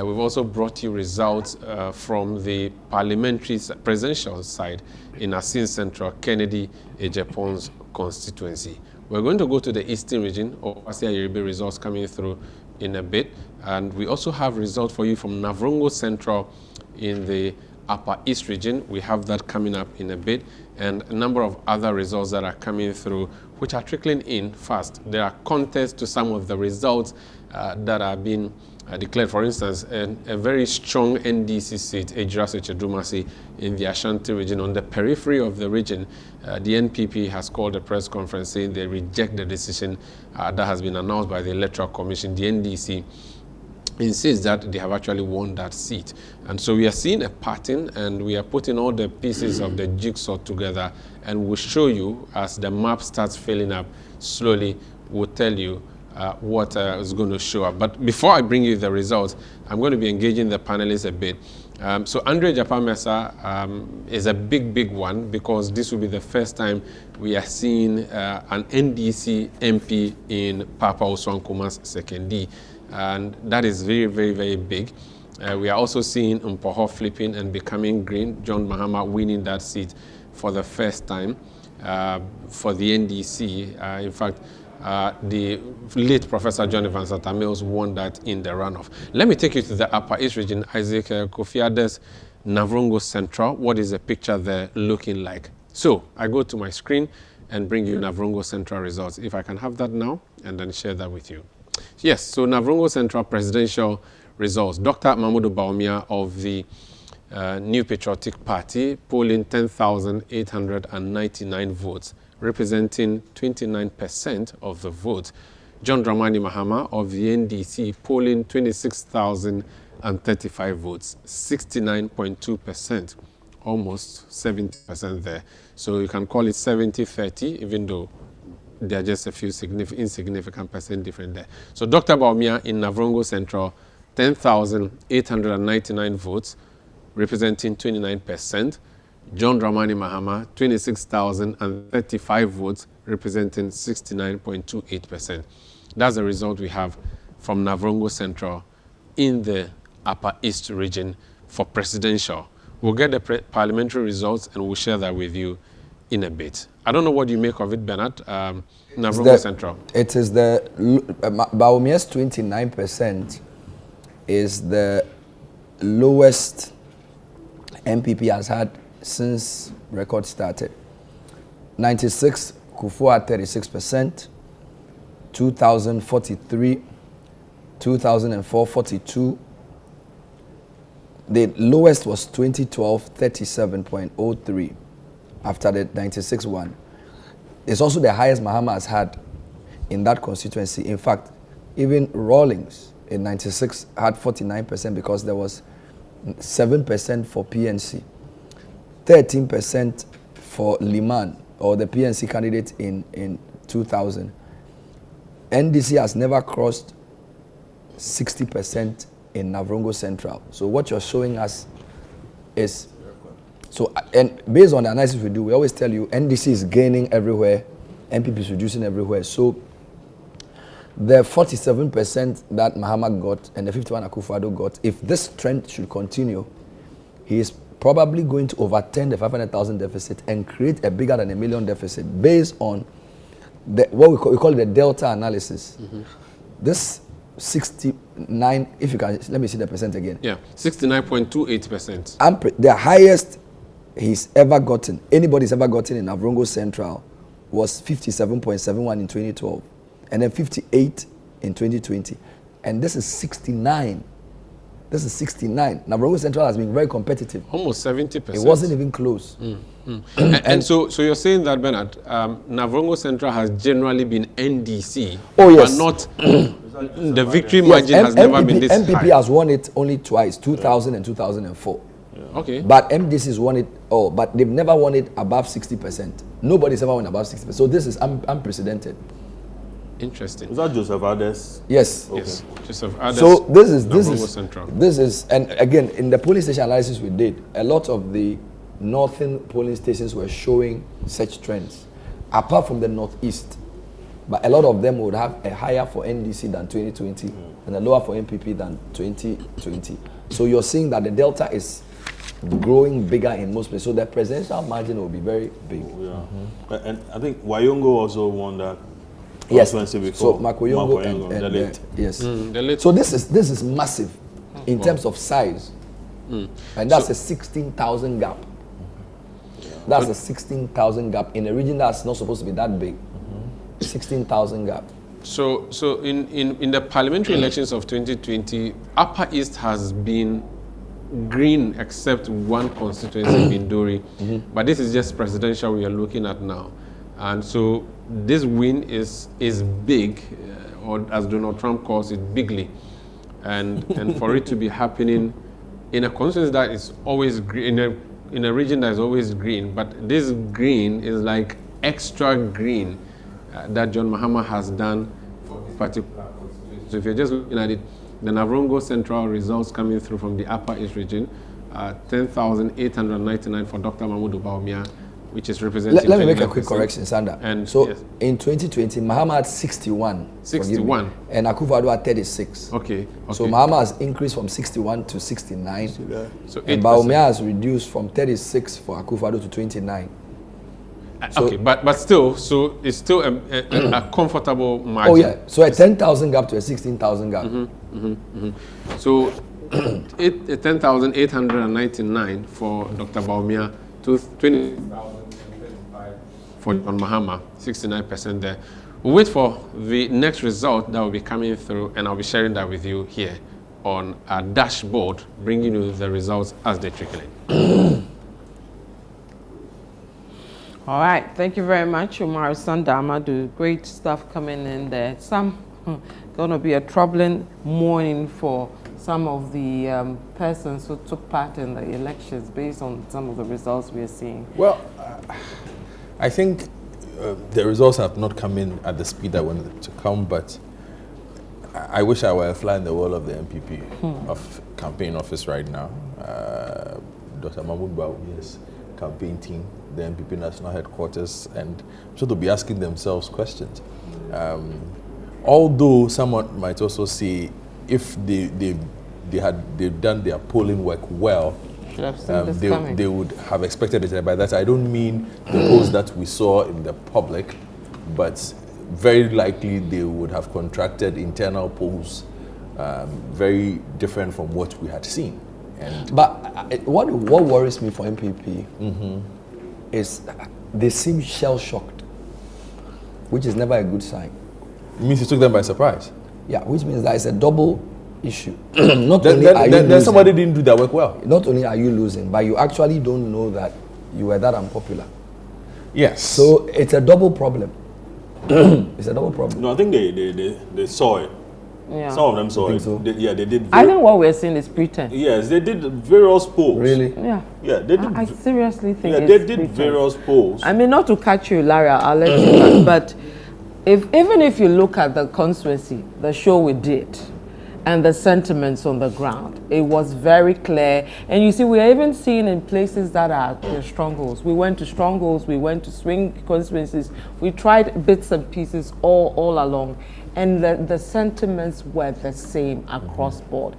We've also brought you results from the parliamentary presidential side in Asin Central, Kennedy Ejepon's constituency. We're going to go to the Eastern region, Owasia Yeribe results coming through in a bit. And we also have results for you from Navrongo Central in the Upper East region. We have that coming up in a bit. And a number of other results that are coming through, which are trickling in fast. There are contests to some of the results that are being declared. For instance, a very strong NDC seat, Ejirase Chedumasi, in the Ashanti region. On the periphery of the region, the NPP has called a press conference saying they reject the decision that has been announced by the Electoral Commission. The NDC insists that they have actually won that seat. And so we are seeing a pattern, and we are putting all the pieces of the jigsaw together, and we'll show you as the map starts filling up slowly. We'll tell you what is going to show up. But before I bring you the results, I'm going to be engaging the panelists a bit. So Andre Japamesa is a big one, because this will be the first time we are seeing an NDC MP in Papa Oswankuma's second D. And that is very big. We are also seeing Mpoho flipping and becoming green. John Mahama winning that seat for the first time for the NDC. In fact, the late Professor John Evans Atamils won that in the runoff. Let me take you to the Upper East region. Isaac Kofiades, Navrongo Central. What is the picture there looking like? So I go to my screen and bring you Navrongo Central results. If I can have that now and then share that with you. Yes, so Navrongo Central presidential results. Dr. Mahmoud Bawumia of the New Patriotic Party polling 10,899 votes, representing 29% of the vote. John Dramani Mahama of the NDC polling 26,035 votes, 69.2%, almost 70% there. So you can call it 70-30, even though there are just a few insignificant percent different there. So Dr. Bawumia in Navrongo Central, 10,899 votes, representing 29%. John Dramani Mahama, 26,035 votes, representing 69.28%. That's the result we have from Navrongo Central in the Upper East region for presidential. We'll get the parliamentary results and we'll share that with you in a bit. I don't know what you make of it, Bernard. Navrongo Central. It is the Bawumia's 29% is the lowest MPP has had since record started. 96, Kufuor at 36%, 2043, 2004, 42. The lowest was 2012, 37.03 after the 96 one. It's also the highest Mahama has had in that constituency. In fact, even Rawlings in 96 had 49% because there was 7% for PNC, 13% for Liman, or the PNC candidate in 2000. NDC has never crossed 60% in Navrongo Central. So what you're showing us is, so, and based on the analysis we do, we always tell you NDC is gaining everywhere, NPP is reducing everywhere. So the 47% that Mahama got and the 51% Akufo-Addo got, if this trend should continue, he is probably going to overturn the 500,000 deficit and create a bigger than $1 million deficit based on the, what we call the delta analysis. This 69, if you can, let me see the percent again. Yeah, 69.28%. The highest he's ever gotten, anybody's ever gotten in Navrongo Central was 57.71 in 2012, and then 58 in 2020. And this is 69. This is 69. Navrongo Central has been very competitive. Almost 70%. It wasn't even close. And so you're saying that, Bernard, Navrongo Central has generally been NDC, oh, yes, but not the victory margin has never been this high. MPP has won it only twice, 2000 and 2004. Okay. But MDC has won it all, but they've never won it above 60%. Nobody's ever won above 60%. So this is unprecedented. Interesting. Is that Joseph Ades? Yes. Okay. Yes. Joseph Ades. So this is, and again, in the polling station analysis we did, a lot of the northern polling stations were showing such trends, apart from the northeast. But a lot of them would have a higher for NDC than 2020 and lower for MPP than 2020. So you're seeing that the delta is growing bigger in most places. So the presidential margin will be very big. And I think Wayongo also won that. Yes. Before. So Makoyongo and the late. Yes. The late. So this is massive in terms of size, and that's a 16,000 gap. That's a 16,000 gap in a region that's not supposed to be that big. 16,000 gap. So in the parliamentary elections of 2020, Upper East has been green except one constituency, Binduri. But this is just presidential we are looking at now. And so this win is big, or as Donald Trump calls it, bigly. And for it to be happening in a constituency that is always green, in a region that is always green, but this green is like extra green that John Mahama has done for this particular constituency. So if you're just looking at it, the Navrongo Central results coming through from the Upper East region, 10,899 for Dr. Mahmoud Bawumia, which is representing. Let me make a quick correction, Sanda. And so yes. in 2020, Mahama had 61. 61. And Akufo-Addo had 36. Okay. So Mahama has increased from 61 to 69. So and Bawumia has reduced from 36 for Akufo-Addo to 29. So, okay, but still, so it's still a comfortable margin. Oh yeah, so a 10,000 gap to a 16,000 gap. So 10,899 for Dr. Bawumia to 20,025 for John Mahama, 69% there. We'll wait for the next result that will be coming through, and I'll be sharing that with you here on our dashboard, bringing you the results as they trickle in. All right, thank you very much, Umar Sandama. Do great stuff coming in there. Some going to be a troubling morning for some of the persons who took part in the elections based on some of the results we are seeing. Well, I think the results have not come in at the speed I wanted them to come, but I wish I were a fly in the wall of the MPP of campaign office right now. Dr. Mahmoud Bawumia's campaign team, the MPP national headquarters, and so to be asking themselves questions. Although someone might also say, if they've done their polling work well, they would have expected it. By that, I don't mean the polls that we saw in the public, but very likely they would have contracted internal polls very different from what we had seen. But what worries me for MPP is they seem shell-shocked, which is never a good sign. It means you took them by surprise. Yeah, which means that it's a double issue. Not only are you losing, somebody didn't do their work well. Not only are you losing, but you actually don't know that you were that unpopular. Yes. So it's a double problem. It's a double problem. No, I think they saw it. Yeah. Some of them saw it. So? They did. I think what we're seeing is pretense. Yes, they did various polls. Really? Yeah. Yeah, they did. I seriously think Yeah, it's they did pretense. various polls. I mean, not to catch you, Lara, I'll let you back, but even if you look at the constituency, the show we did, and the sentiments on the ground, it was very clear. And you see, we are even seeing in places that are the strongholds. We went to strongholds, we went to swing constituencies, we tried bits and pieces all along. And the sentiments were the same across board.